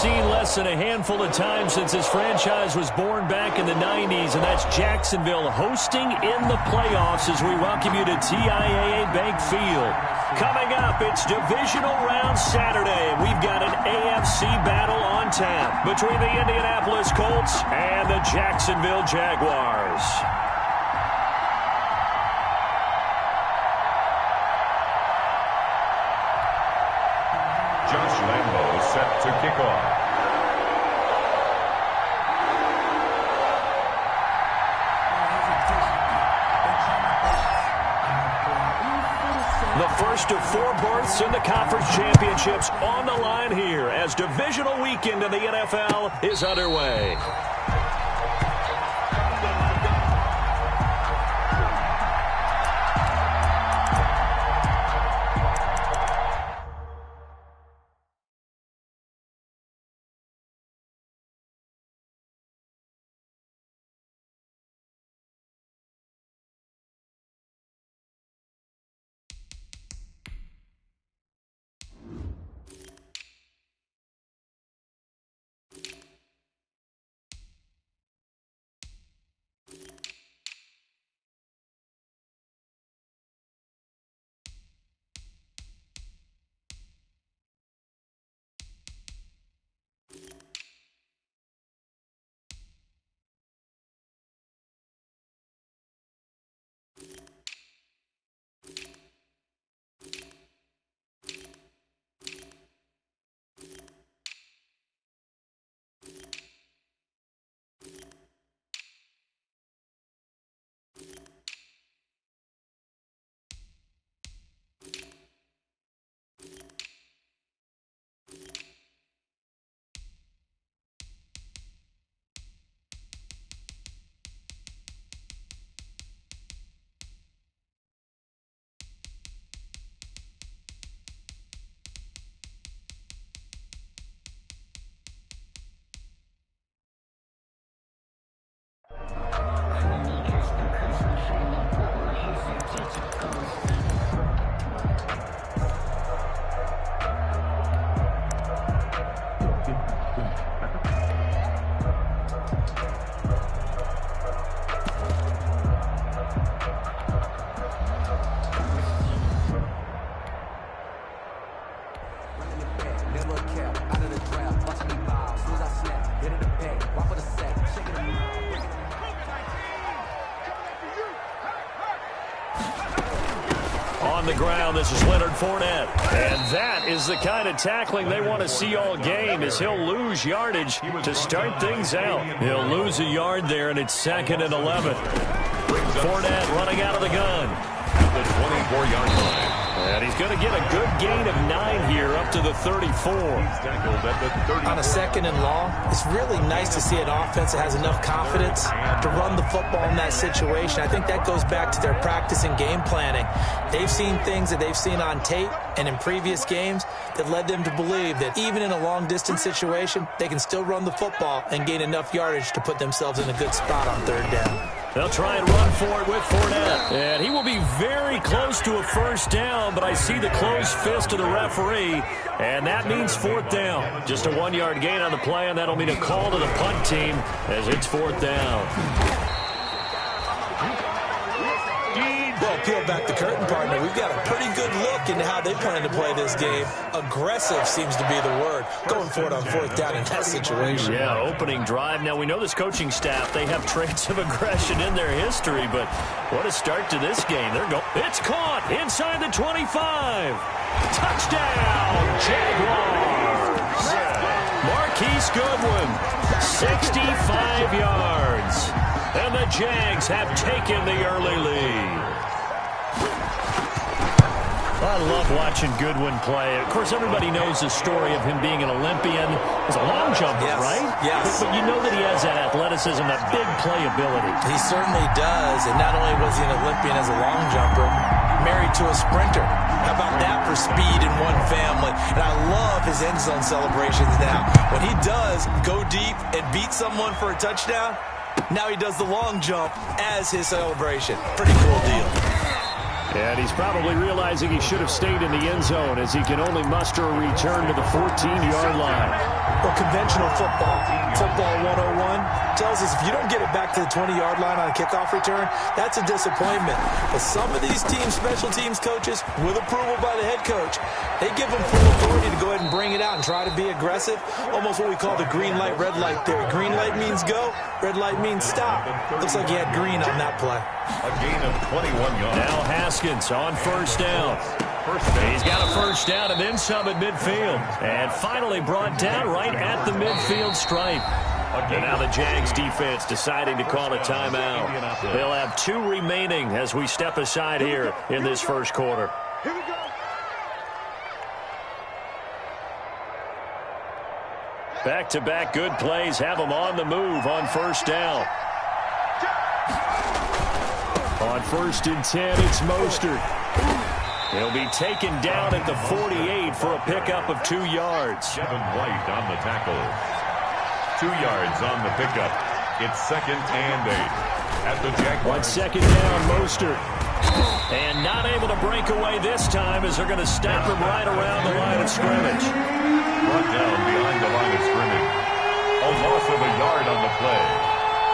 seen less than a handful of times since this franchise was born back in the 90s, and that's Jacksonville hosting in the playoffs as we welcome you to TIAA Bank Field. Coming up, it's Divisional Round Saturday. We've got an AFC battle on tap between the Indianapolis Colts and the Jacksonville Jaguars. Josh Lambo set to kick off. The first of 4 berths in the conference championships on the line here as divisional weekend in the NFL is underway. On the ground, this is Leonard Fournette. And that is the kind of tackling they want to see all game, as he'll lose yardage to start things out. He'll lose a yard there, and it's 2nd and 11. Fournette running out of the gun. At the 24-yard line. And he's going to get a good gain of 9 here, up to the 34. He's tackled at the 34. On a 2nd and long, it's really nice to see an offense that has enough confidence to run the football in that situation. I think that goes back to their practice and game planning. They've seen things that they've seen on tape and in previous games that led them to believe that even in a long-distance situation, they can still run the football and gain enough yardage to put themselves in a good spot on 3rd down. They'll try and run for it with Fournette. And he will be very close to a 1st down, but I see the closed fist of the referee, and that means 4th down. Just a 1-yard gain on the play, and that'll mean a call to the punt team as it's 4th down. Well, peel back the curtain, partner. We've got a pretty good look into how they plan to play this game. Aggressive seems to be the word. Going for it on 4th down in that situation. Yeah, opening drive. Now, we know this coaching staff, they have traits of aggression in their history, but what a start to this game. They're going. It's caught inside the 25. Touchdown, Jaguars. Marquise Goodwin, 65 yards. And the Jags have taken the early lead. I love watching Goodwin play. Of course, everybody knows the story of him being an Olympian. He's a long jumper, yes, right? Yes. But you know that he has that athleticism, that big playability. He certainly does. And not only was he an Olympian as a long jumper, married to a sprinter. How about that for speed in one family? And I love his end zone celebrations now. When he does go deep and beat someone for a touchdown, now he does the long jump as his celebration. Pretty cool deal. And he's probably realizing he should have stayed in the end zone as he can only muster a return to the 14-yard line. Well, conventional football 101, tells us if you don't get it back to the 20-yard line on a kickoff return, that's a disappointment. But some of these teams, special teams coaches, with approval by the head coach, they give them full authority to go ahead and bring it out and try to be aggressive, almost what we call the green light, red light theory. Green light means go, red light means stop. Looks like he had green on that play. A gain of 21 yards. Now Haskins on first down. He's got a first down and then some at midfield. And finally brought down right at the midfield stripe. And now the Jags defense deciding to call a timeout. They'll have 2 remaining as we step aside here in this first quarter. Here we go. Back-to-back good plays have them on the move on first down. On 1st and 10, it's Mostert. He'll be taken down at the 48 for a pickup of 2 yards. Kevin White on the tackle. 2 yards on the pickup. It's 2nd and 8. At the Jaguars. 1 second down, Mostert. And not able to break away this time as they're going to stop him right around the line of scrimmage. Brought down behind the line of scrimmage. A loss of a yard on the play.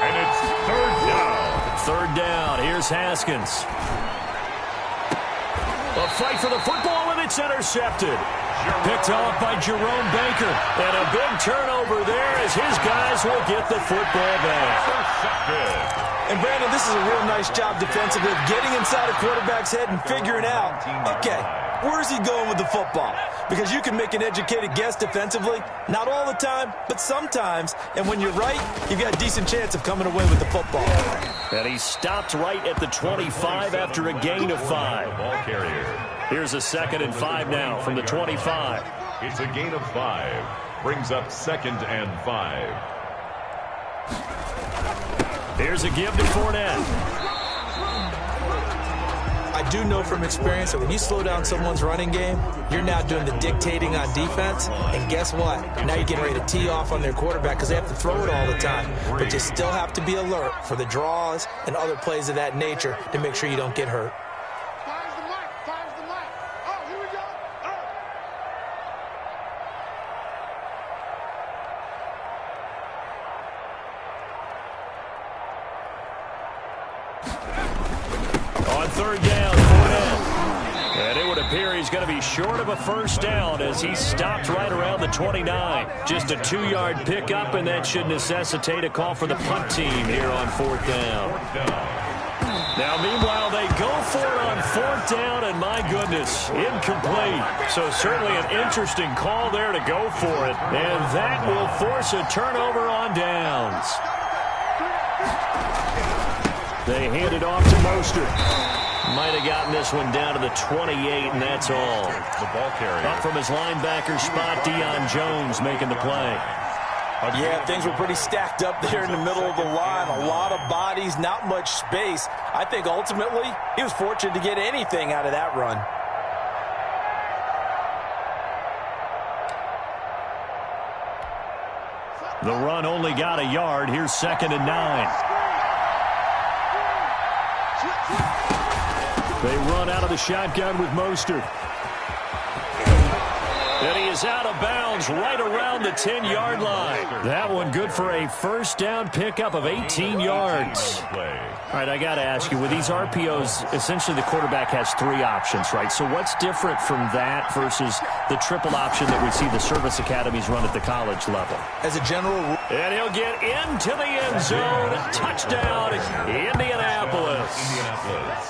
And it's 3rd down. 3rd down. Here's Haskins. A fight for the football, and it's intercepted. Picked off by Jerome Baker. And a big turnover there as his guys will get the football back. And, Brandon, this is a real nice job defensively of getting inside a quarterback's head and figuring out, okay, where's he going with the football? Because you can make an educated guess defensively. Not all the time, but sometimes. And when you're right, you've got a decent chance of coming away with the football. And he stopped right at the 25 after a gain of 5. Ball carrier. Here's a 2nd and 5 now from the 25. It's a gain of 5. Brings up 2nd and 5. Here's a give to Fournette. I do know from experience that when you slow down someone's running game, you're now doing the dictating on defense. And guess what? Now you're getting ready to tee off on their quarterback because they have to throw it all the time. But you still have to be alert for the draws and other plays of that nature to make sure you don't get hurt. Fires the mic. Fires the mic. Oh, here we go. On 3rd down, Fournette. And it would appear he's going to be short of a first down as he stopped right around the 29. Just a 2-yard pickup, and that should necessitate a call for the punt team here on 4th down. Now, meanwhile, they go for it on 4th down, and my goodness, incomplete. So certainly an interesting call there to go for it, and that will force a turnover on downs. They hand it off to Mostert. Might have gotten this one down to the 28, and that's all. The ball carrier. Up from his linebacker spot, Deion Jones making the play. Yeah, things were pretty stacked up there in the middle of the line. A lot of bodies, not much space. I think ultimately he was fortunate to get anything out of that run. The run only got a yard. Here's 2nd and 9. They run out of the shotgun with Mostert. And he is out of bounds right around the 10-yard line. That one good for a first down pickup of 18 yards. All right, I got to ask you, with these RPOs, essentially the quarterback has 3 options, right? So what's different from that versus the triple option that we see the service academies run at the college level? As a general rule. And he'll get into the end zone. Touchdown, Indianapolis.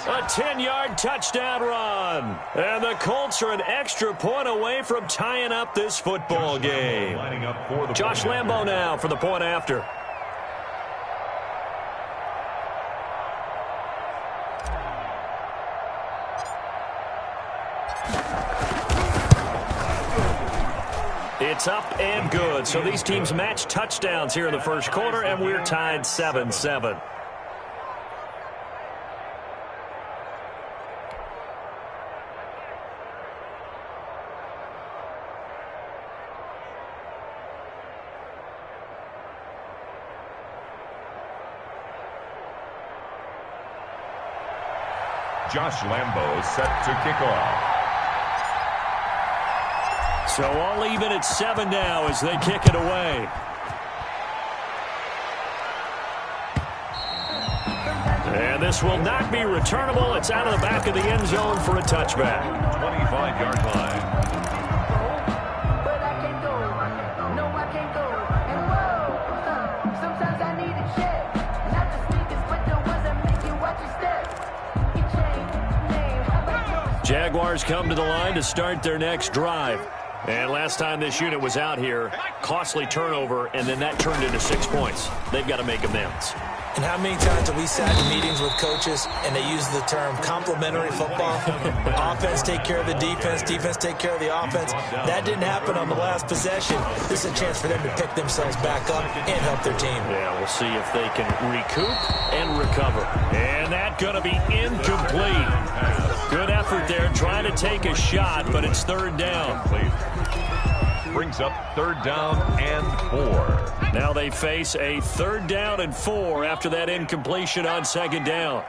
A 10-yard touchdown run. And the Colts are an extra point away from tying up this football game. Josh Lambo now for the point after. It's up and good. So these teams match touchdowns here in the first quarter, and we're tied 7-7. Josh Lambo set to kick off. So all even at 7 now as they kick it away. And this will not be returnable. It's out of the back of the end zone for a touchback. 25-yard line. Jaguars come to the line to start their next drive. And last time this unit was out here, costly turnover, and then that turned into 6 points. They've got to make amends. And how many times have we sat in meetings with coaches and they use the term complementary football? Offense take care of the defense, defense take care of the offense. That didn't happen on the last possession. This is a chance for them to pick themselves back up and help their team. Yeah, we'll see if they can recoup and recover. And that's going to be incomplete. Good effort there, trying to take a shot, but it's third down. Brings up third down and 4. Now they face a third down and 4 after that incompletion on second down.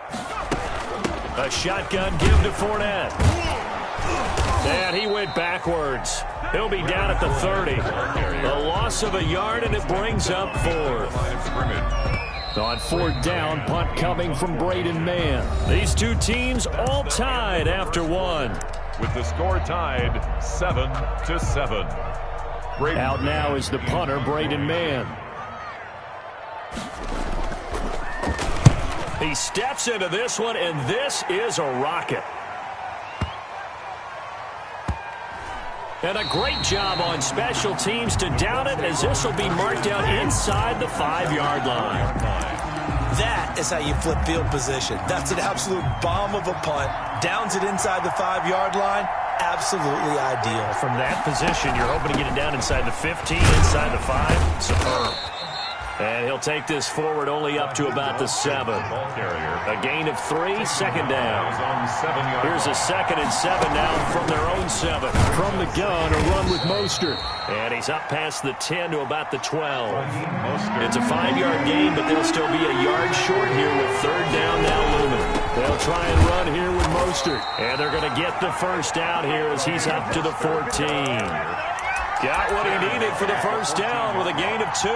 A shotgun give to Fournette. And he went backwards. He'll be down at the 30. A loss of a yard, and it brings up 4th. On fourth down, punt coming from Braden Mann. These two teams all tied after 1. With the score tied 7-7. Out now is the punter, Braden Mann. He steps into this one, and this is a rocket. And a great job on special teams to down it, as this will be marked out inside the 5-yard line. That is how you flip field position. That's an absolute bomb of a punt. Downs it inside the 5-yard line. Absolutely ideal. From that position, you're hoping to get it down inside the 15, inside the 5. Superb. And he'll take this forward only up to about the 7. A gain of 3, second down. Here's a 2nd and 7 now from their own 7. From the gun, a run with Mostert. And he's up past the 10 to about the 12. It's a 5-yard gain, but they'll still be a yard short here with third down now looming. They'll try and run here with Mostert. And they're going to get the first down here as he's up to the 14. Got what he needed for the first down with a gain of 2.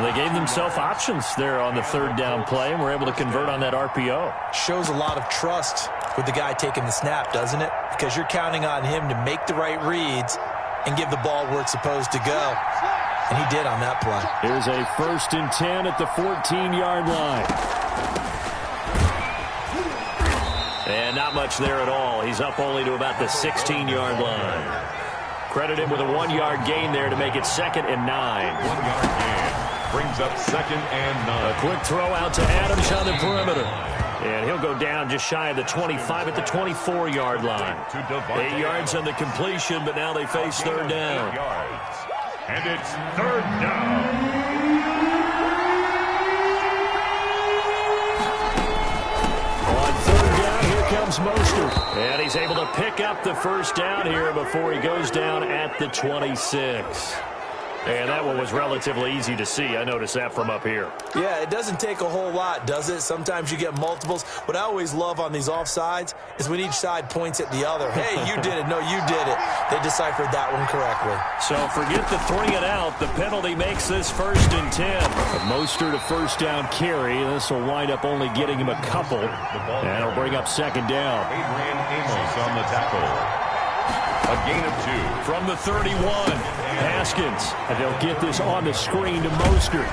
They gave themselves options there on the third down play and were able to convert on that RPO. Shows a lot of trust with the guy taking the snap, doesn't it? Because you're counting on him to make the right reads and give the ball where it's supposed to go. And he did on that play. Here's a 1st and 10 at the 14-yard line. And not much there at all. He's up only to about the 16-yard line. Credit him with a 1-yard gain there to make it 2nd and 9. 1-yard gain. Brings up 2nd and 9. A quick throw out to Adams on the perimeter. And he'll go down just shy of the 25 at the 24-yard line. 8 yards on the completion, but now they face third down. And it's third down. Comes Mostert, and he's able to pick up the first down here before he goes down at the 26. And that one was relatively easy to see. I noticed that from up here. Yeah, it doesn't take a whole lot, does it? Sometimes you get multiples. What I always love on these offsides is when each side points at the other. Hey, you did it. No, you did it. They deciphered that one correctly. So forget the 3 and out. The penalty makes this 1st and 10. Mostert a first down carry. This will wind up only getting him a couple. And it'll bring up 2nd down. Adrian Amos on the tackle. A gain of 2. From the 31, Haskins. And they'll get this on the screen to Mostert.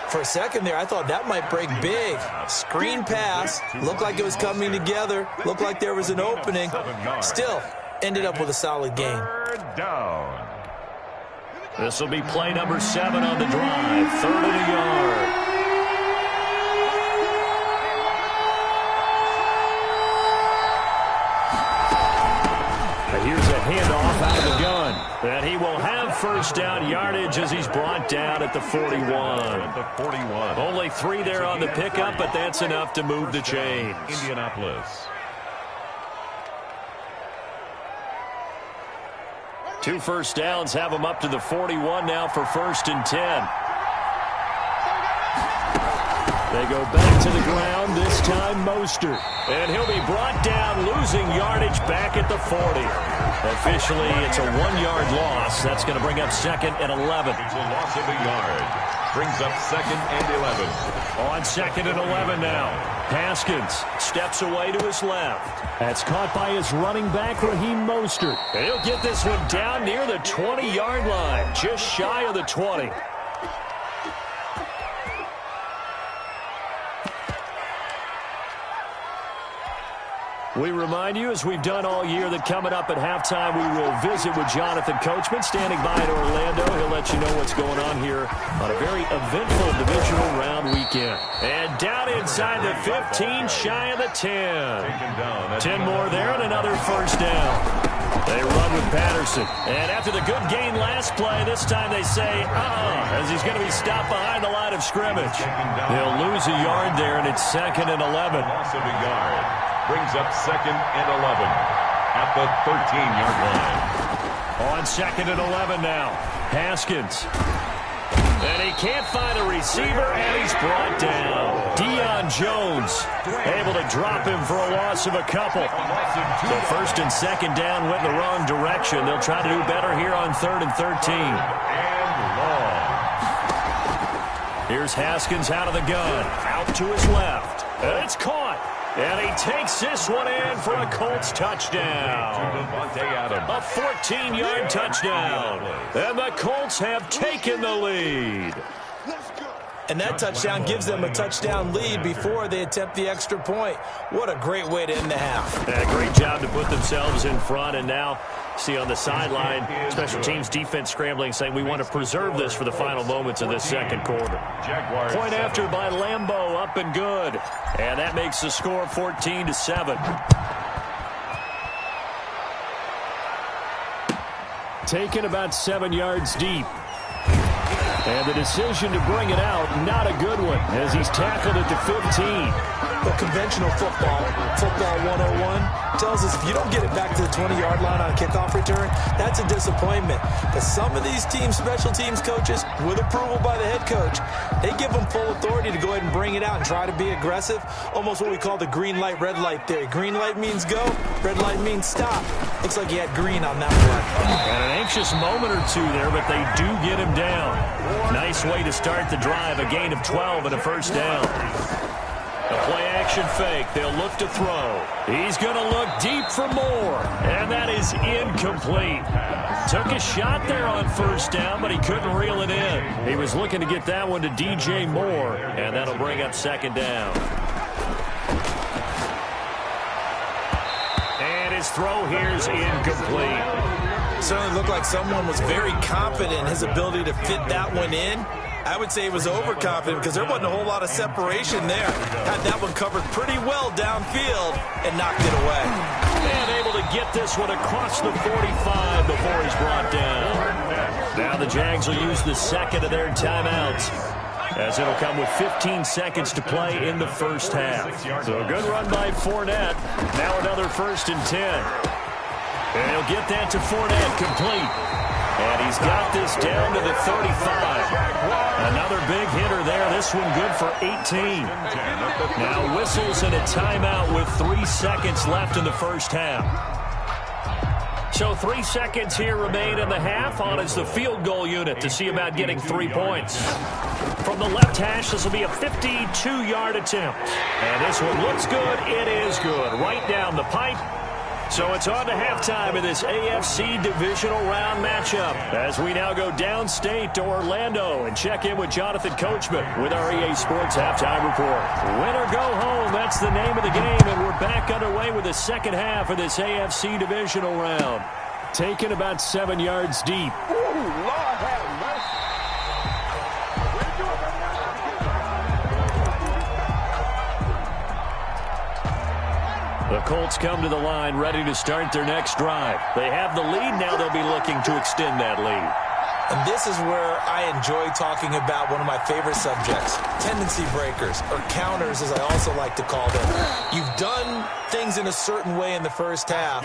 For a second there, I thought that might break big. Screen pass. Looked like it was coming together. Looked like there was an opening. Still, ended up with a solid gain. Third down. This will be play number 7 on the drive. 3rd and a yard. Here's a handoff out of the gun. And he will have first down yardage as he's brought down at the 41. Only 3 there on the pickup, but that's enough to move the chains. Indianapolis. 2 first downs have him up to the 41 now for 1st and 10. They go back to the ground, this time Mostert. And he'll be brought down, losing yardage back at the 40. Officially, it's a 1-yard loss. That's going to bring up 2nd and 11. It's a loss of a yard. Brings up 2nd and 11. On 2nd and 11 now. Haskins steps away to his left. That's caught by his running back, Raheem Mostert. And he'll get this one down near the 20-yard line, just shy of the 20. We remind you, as we've done all year, that coming up at halftime, we will visit with Jonathan Coachman, standing by in Orlando. He'll let you know what's going on here on a very eventful divisional round weekend. And down inside the 15, shy of the 10. 10 more there and another first down. They run with Patterson. And after the good gain last play, this time they say, as he's going to be stopped behind the line of scrimmage. They'll lose a yard there, and it's 2nd and 11. Loss of a yard. Brings up 2nd and 11 at the 13-yard line. On 2nd and 11 now. Haskins. And he can't find a receiver, and he's brought down. Deion Jones able to drop him for a loss of a couple. So 1st and 2nd down went in the wrong direction. They'll try to do better here on 3rd and 13. And long. Here's Haskins out of the gun. Out to his left. And it's caught. And he takes this one in for a Colts touchdown. A 14-yard touchdown. And the Colts have taken the lead. And that touchdown gives them a touchdown lead before they attempt the extra point. What a great way to end the half. Yeah, great job to put themselves in front. And now, see on the sideline, special teams defense scrambling, saying we want to preserve this for the final moments of this second quarter. Point after by Lambeau, up and good. And that makes the score 14-7. Taken about 7 yards deep. And the decision to bring it out, not a good one, as he's tackled at the 15. But conventional football 101, tells us if you don't get it back to the 20-yard line on a kickoff return, that's a disappointment. But some of these teams, special teams coaches, with approval by the head coach, they give them full authority to go ahead and bring it out and try to be aggressive. Almost what we call the green light, red light theory. Green light means go, red light means stop. Looks like he had green on that one. And an anxious moment or two there, but they do get him down. Nice way to start the drive, a gain of 12 and a first down. A play-action fake. They'll look to throw. He's going to look deep for more. And that is incomplete. Took a shot there on first down, but he couldn't reel it in. He was looking to get that one to DJ Moore, and that'll bring up 2nd down. And his throw here is incomplete. Certainly looked like someone was very confident in his ability to fit that one in. I would say he was overconfident because there wasn't a whole lot of separation there. Had that one covered pretty well downfield and knocked it away. And able to get this one across the 45 before he's brought down. Now the Jags will use the second of their timeouts, as it'll come with 15 seconds to play in the first half. So a good run by Fournette. Now another 1st and 10. And he'll get that to Fournette complete. And he's got this down to the 35. Another big hitter there. This one good for 18. Now whistles and a timeout with 3 seconds left in the first half. So 3 seconds here remain in the half. On is the field goal unit to see about getting 3 points. From the left hash, this will be a 52-yard attempt. And this one looks good. It is good. Right down the pipe. So it's on to halftime in this AFC divisional round matchup, as we now go downstate to Orlando and check in with Jonathan Coachman with our EA Sports Halftime Report. Win or go home, that's the name of the game, and we're back underway with the second half of this AFC divisional round. Taken about 7 yards deep. Ooh, Lord have mercy. The Colts come to the line ready to start their next drive. They have the lead. Now they'll be looking to extend that lead. And this is where I enjoy talking about one of my favorite subjects, tendency breakers, or counters as I also like to call them. You've done things in a certain way in the first half,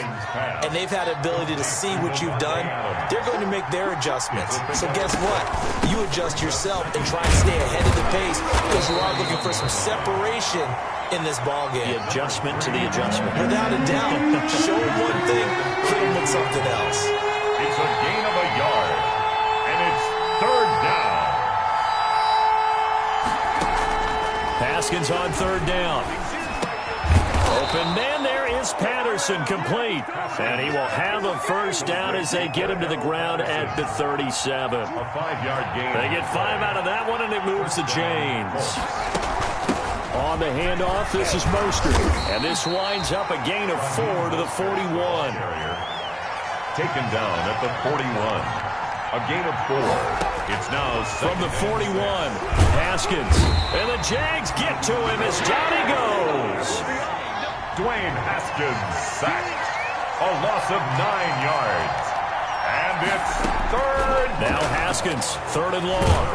and they've had the ability to see what you've done. They're going to make their adjustments. So guess what? You adjust yourself and try and stay ahead of the pace because you are looking for some separation in this ball game. The adjustment to the adjustment. Without a doubt. Show them one thing, hit them with something else. It's a gain of a yard. And it's third down. Haskins on third down. Open man, there is Patterson, complete. And he will have a first down as they get him to the ground at the 37. A 5-yard gain. They get 5 out of that one, and it moves the chains. On the handoff, this is Mostert. And this winds up a gain of 4 to the 41. Taken down at the 41. A gain of 4. It's now from the 41. Haskins. And the Jags get to him as down he goes. Dwayne Haskins sacked. A loss of 9 yards. And it's third. Now Haskins, third and long.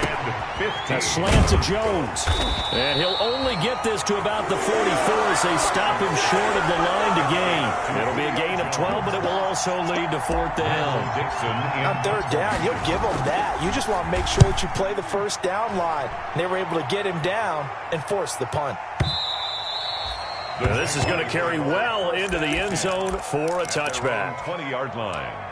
And 15. A slant to Jones. And he'll only get this to about the 44 as they stop him short of the line to gain. It'll be a gain of 12, but it will also lead to fourth down. On third down, you'll give them that. You just want to make sure that you play the first down line. They were able to get him down and force the punt. Now this is going to carry well into the end zone for a touchback. 20-yard line.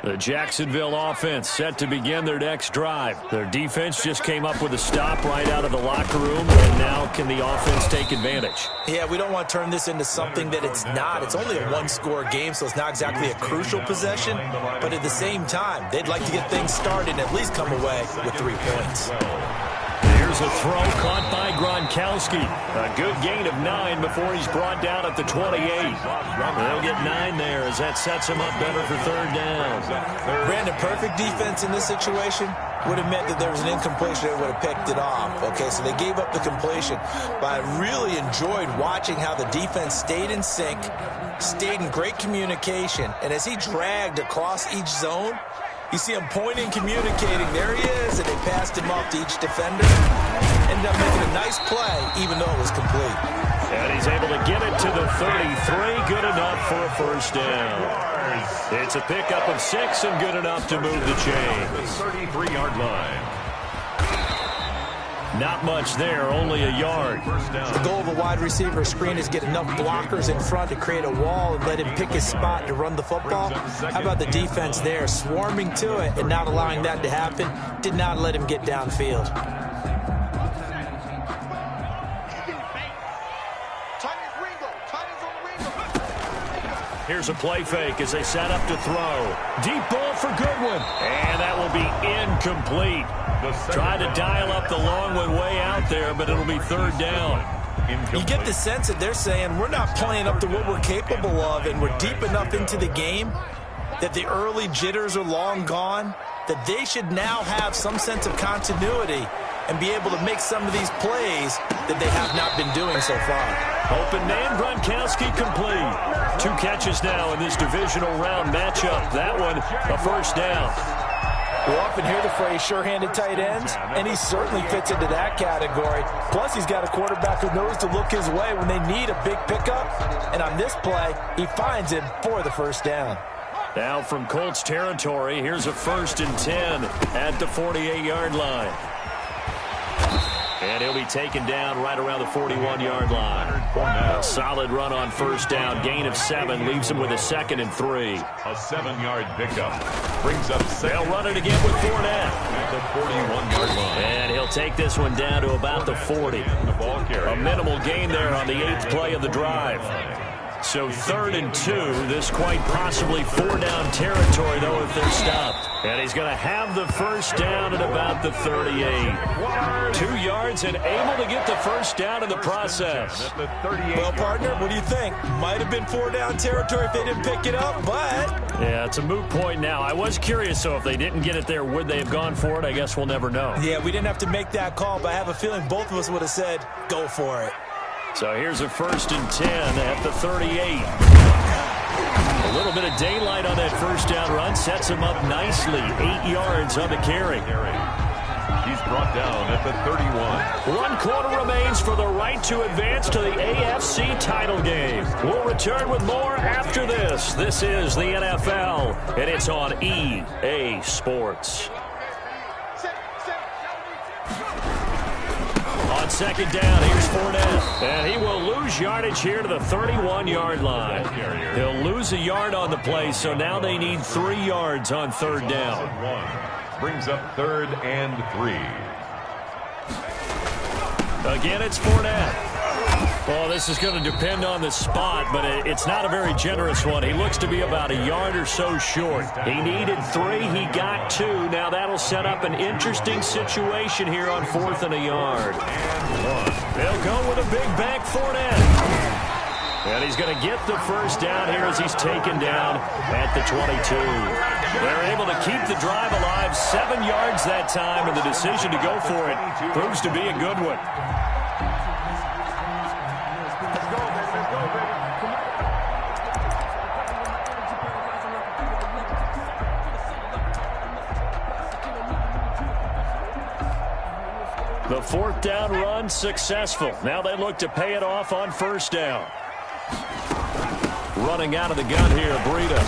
The Jacksonville offense set to begin their next drive. Their defense just came up with a stop right out of the locker room, and now can the offense take advantage? Yeah, we don't want to turn this into something that it's not. It's only a one-score game, so it's not exactly a crucial possession. But at the same time, they'd like to get things started and at least come away with 3 points. Here's a throw caught by Gronkowski. A good gain of 9 before he's brought down at the 28. They'll get 9 there as that sets him up better for third down. Brandon, perfect defense in this situation would have meant that there was an incompletion that would have picked it off. Okay, so they gave up the completion. But I really enjoyed watching how the defense stayed in sync, stayed in great communication, and as he dragged across each zone, you see him pointing, communicating. There he is, and they passed him off to each defender. Ended up making a nice play, even though it was complete. And he's able to get it to the 33. Good enough for a first down. It's a pickup of 6 and good enough to move the chains. 33-yard line. Not much there, only a yard. The goal of a wide receiver screen is get enough blockers in front to create a wall and let him pick his spot to run the football. How about the defense there, swarming to it and not allowing that to happen? Did not let him get downfield. Here's a play fake as they set up to throw. Deep ball for Goodwin. And that will be incomplete. Tried to dial up the long one way out there, but it'll be third down. You get the sense that they're saying we're not playing up to what we're capable of, and we're deep enough into the game that the early jitters are long gone, that they should now have some sense of continuity and be able to make some of these plays that they have not been doing so far. Open man, Gronkowski complete. 2 catches now in this divisional round matchup. That one, a first down. We often hear the phrase sure-handed tight ends, and he certainly fits into that category. Plus, he's got a quarterback who knows to look his way when they need a big pickup. And on this play, he finds him for the first down. Now from Colts territory, here's a 1st and 10 at the 48-yard line. And he'll be taken down right around the 41-yard line. A solid run on first down. Gain of 7 leaves him with a 2nd and 3. A 7-yard pickup brings up 6. They'll run it again with Fournette. At the 41-yard line. And he'll take this one down to about the 40. A minimal gain there on the 8th play of the drive. So 3rd and 2. This quite possibly 4-down territory, though, if they're stopped. And he's going to have the first down at about the 38. 2 yards and able to get the first down in the process. Well, partner, what do you think? Might have been 4-down territory if they didn't pick it up, but... Yeah, it's a moot point now. I was curious, so if they didn't get it there, would they have gone for it? I guess we'll never know. Yeah, we didn't have to make that call, but I have a feeling both of us would have said, go for it. So here's a 1st and 10 at the 38. A little bit of daylight on that first down run sets him up nicely. 8 yards on the carry. He's brought down at the 31. 1 quarter remains for the right to advance to the AFC title game. We'll return with more after this. This is the NFL, and it's on EA Sports. On 2nd down, here's Fournette. And he will lose yardage here to the 31-yard line. He'll lose a yard on the play, so now they need 3 yards on 3rd down. Brings up 3rd and 3. Again, it's Fournette. Well, this is going to depend on the spot, but it's not a very generous one. He looks to be about a yard or so short. He needed 3. He got 2. Now that'll set up an interesting situation here on 4th and a yard. They'll go with a big bank Fournette. And he's going to get the 1st down here as he's taken down at the 22. They're able to keep the drive alive, 7 yards that time, and the decision to go for it proves to be a good one. The 4th down run successful. Now they look to pay it off on 1st down. Running out of the gun here, Breida.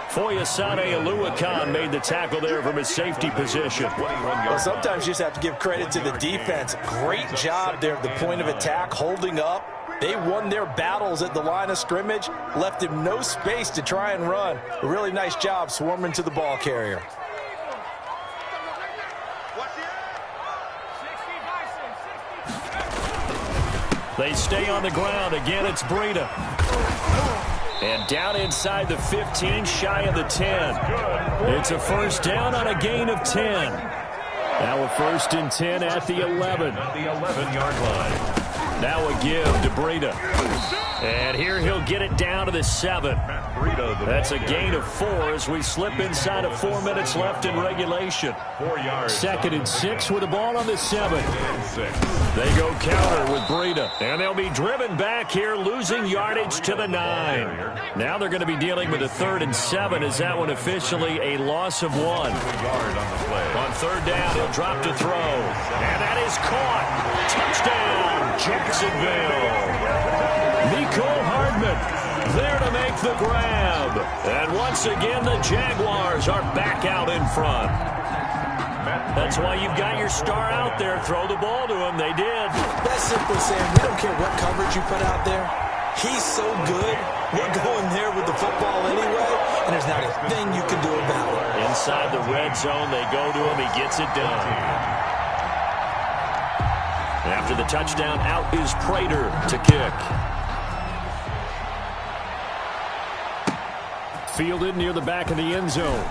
Foyesade Oluwakan made the tackle there from his safety position. Well, sometimes you just have to give credit to the defense. Great job there at the point of attack, holding up. They won their battles at the line of scrimmage, left him no space to try and run. A really nice job swarming to the ball carrier. They stay on the ground. Again, it's Breida. And down inside the 15, shy of the 10. It's a 1st down on a gain of 10. Now a 1st and 10 at the 11. At the 11-yard line. Now a give to Breida. And here he'll get it down to the 7. That's a gain of 4 as we slip inside of 4 minutes left in regulation. 4 yards. 2nd and 6 with the ball on the 7. They go counter with Breida. And they'll be driven back here, losing yardage to the 9. Now they're going to be dealing with a 3rd and 7. Is that one officially a loss of 1? On 3rd down, he'll drop to throw. And that is caught. Touchdown, Jacksonville. Nico Hardman there to make the grab. And once again, the Jaguars are back out in front. That's why you've got your star out there. Throw the ball to him. They did. That's simple, Sam. We don't care what coverage you put out there. He's so good. We're going there with the football anyway, and there's not a thing you can do about it. Inside the red zone, they go to him. He gets it done. After the touchdown, out is Prater to kick. Fielded near the back of the end zone.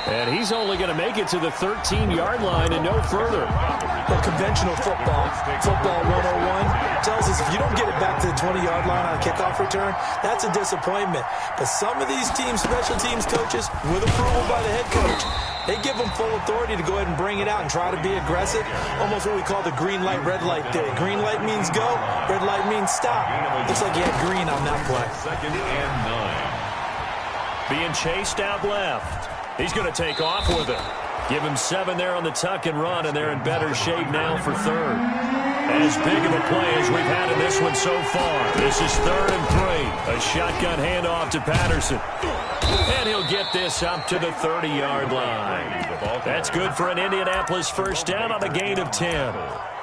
And he's only going to make it to the 13-yard line and no further. Well, conventional football 101, tells us if you don't get it back to the 20-yard line on a kickoff return, that's a disappointment. But some of these teams, special teams coaches, with approval by the head coach, they give them full authority to go ahead and bring it out and try to be aggressive. Almost what we call the green light, red light theory. Green light means go, red light means stop. Looks like he had green on that play. 2nd and 9. Being chased out left. He's going to take off with it. Give him 7 there on the tuck and run, and they're in better shape now for 3rd. As big of a play as we've had in this one so far. This is 3rd and 3. A shotgun handoff to Patterson. And he'll get this up to the 30-yard line. That's good for an Indianapolis 1st down on a gain of 10.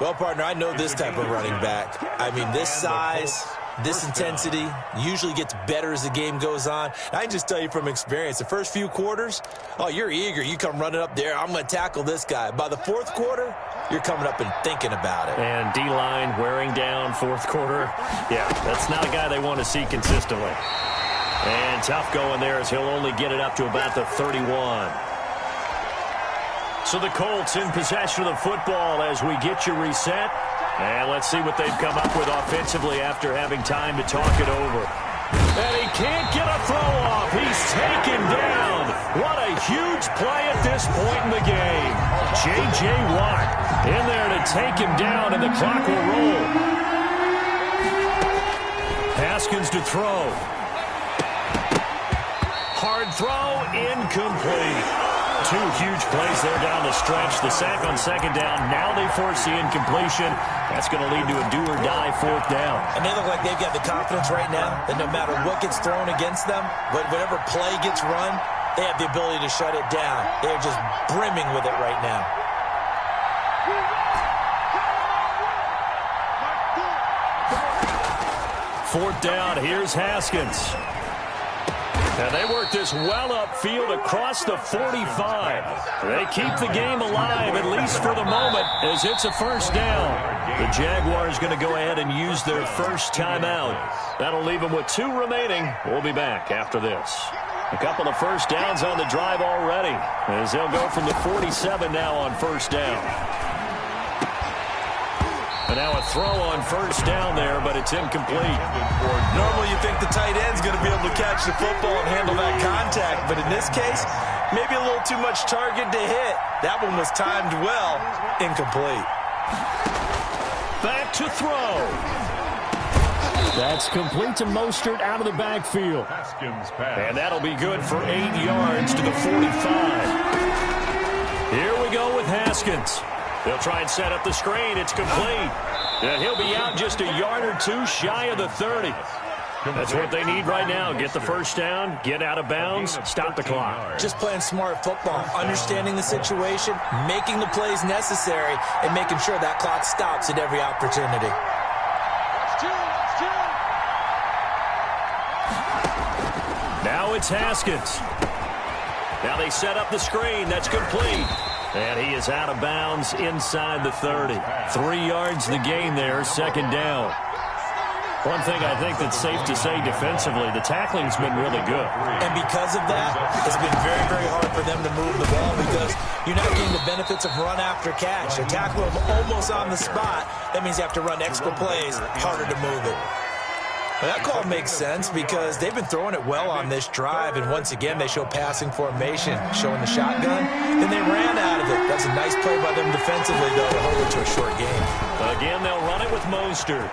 Well, partner, I know this type of running back. I mean, this size, this intensity usually gets better as the game goes on. I can just tell you from experience, the first few quarters, oh, you're eager. You come running up there, I'm going to tackle this guy. By the 4th quarter, you're coming up and thinking about it. And D-line wearing down 4th quarter. Yeah, that's not a guy they want to see consistently. And tough going there as he'll only get it up to about the 31. So the Colts in possession of the football as we get you reset. And let's see what they've come up with offensively after having time to talk it over. And he can't get a throw off. He's taken down. What a huge play at this point in the game. J.J. Watt in there to take him down, and the clock will roll. Haskins to throw. Hard throw, incomplete. Two huge plays there down the stretch. The sack on second down. Now they force the incompletion. That's going to lead to a do-or-die fourth down. And they look like they've got the confidence right now that no matter what gets thrown against them, whatever play gets run, they have the ability to shut it down. They're just brimming with it right now. Fourth down, here's Haskins. And they work this well upfield across the 45. They keep the game alive, at least for the moment, as it's a first down. The Jaguars going to go ahead and use their first timeout. That'll leave them with 2 remaining. We'll be back after this. A couple of first downs on the drive already, as they'll go from the 47 now on first down. And now a throw on first down there, but it's incomplete. Normally you think the tight end's going to be able to catch the football and handle that contact, but in this case, maybe a little too much target to hit. That one was timed well. Incomplete. Back to throw. That's complete to Mostert out of the backfield. And that'll be good for 8 yards to the 45. Here we go with Haskins. They'll try and set up the screen. It's complete. And he'll be out just a yard or 2 shy of the 30. That's what they need right now. Get the first down, get out of bounds, stop the clock. Just playing smart football, understanding the situation, making the plays necessary, and making sure that clock stops at every opportunity. Now it's Haskins. Now they set up the screen. That's complete. And he is out of bounds inside the 30. 3 yards the gain there, second down. One thing I think that's safe to say defensively, the tackling's been really good. And because of that, it's been very, very hard for them to move the ball because you're not getting the benefits of run after catch. They tackle them almost on the spot. That means you have to run extra plays, harder to move it. Well, that call makes sense because they've been throwing it well on this drive, and once again they show passing formation, showing the shotgun, and they ran out of it. That's a nice play by them defensively, though, to hold it to a short game. Again, they'll run it with Mostert.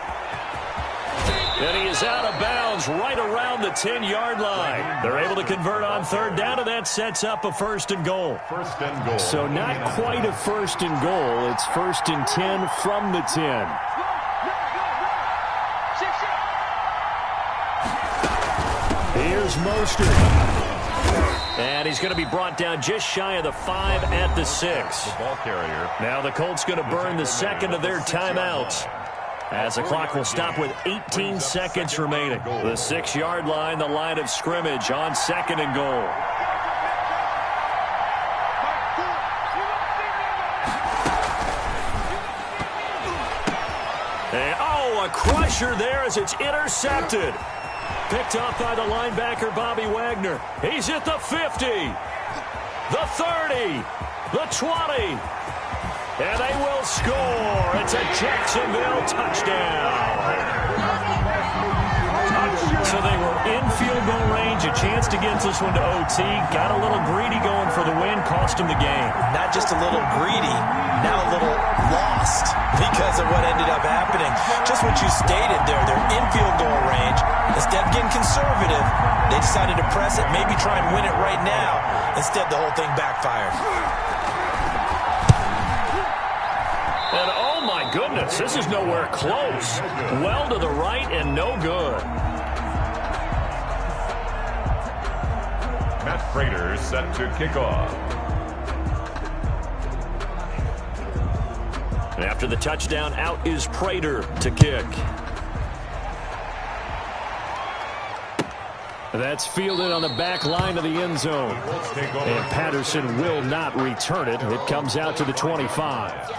And he is out of bounds right around the 10-yard line. They're able to convert on third down, and that sets up a first and goal. So not quite a first and goal. It's first and 10 from the 10. Here's Mostert. And he's going to be brought down just shy of the 5 at the 6. The ball carrier. Now the Colts going to burn the second of their timeouts, as the clock will stop with 18 seconds remaining. The 6-yard line, the line of scrimmage on second and goal. And, oh, a crusher there as it's intercepted. Picked off by the linebacker, Bobby Wagner. He's at the 50, the 30, the 20. And they will score. It's a Jacksonville touchdown. So they were in field goal range, a chance to get this one to OT. Got a little greedy going for the win, cost him the game. Not just a little greedy, now a little lost because of what ended up happening. Just what you stated there, they're in field goal range. Instead of getting conservative, they decided to press it, maybe try and win it right now. Instead, the whole thing backfired. And oh my goodness, this is nowhere close. Well to the right and no good. Matt Prater set to kick off. And after the touchdown, out is Prater to kick. That's fielded on the back line of the end zone. And Patterson will not return it. It comes out to the 25.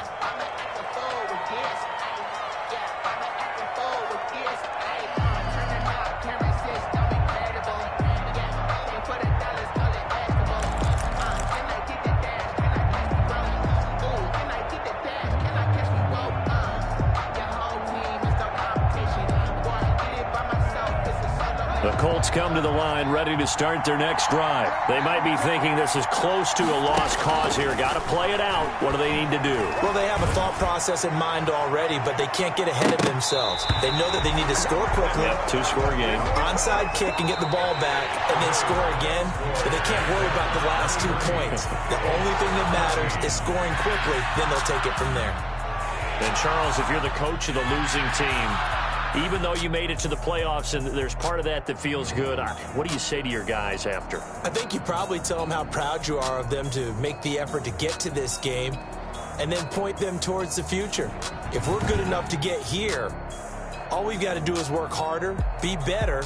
The The Colts come to the line ready to start their next drive. They might be thinking this is close to a lost cause here. Got to play it out. What do they need to do? Well, they have a thought process in mind already, but they can't get ahead of themselves. They know that they need to score quickly. Yep, two-score game. Onside kick and get the ball back and then score again, but they can't worry about the last 2 points. The only thing that matters is scoring quickly, then they'll take it from there. And Charles, if you're the coach of the losing team, even though you made it to the playoffs and there's part of that feels good, what do you say to your guys after? I think you probably tell them how proud you are of them to make the effort to get to this game and then point them towards the future. If we're good enough to get here, all we've got to do is work harder, be better,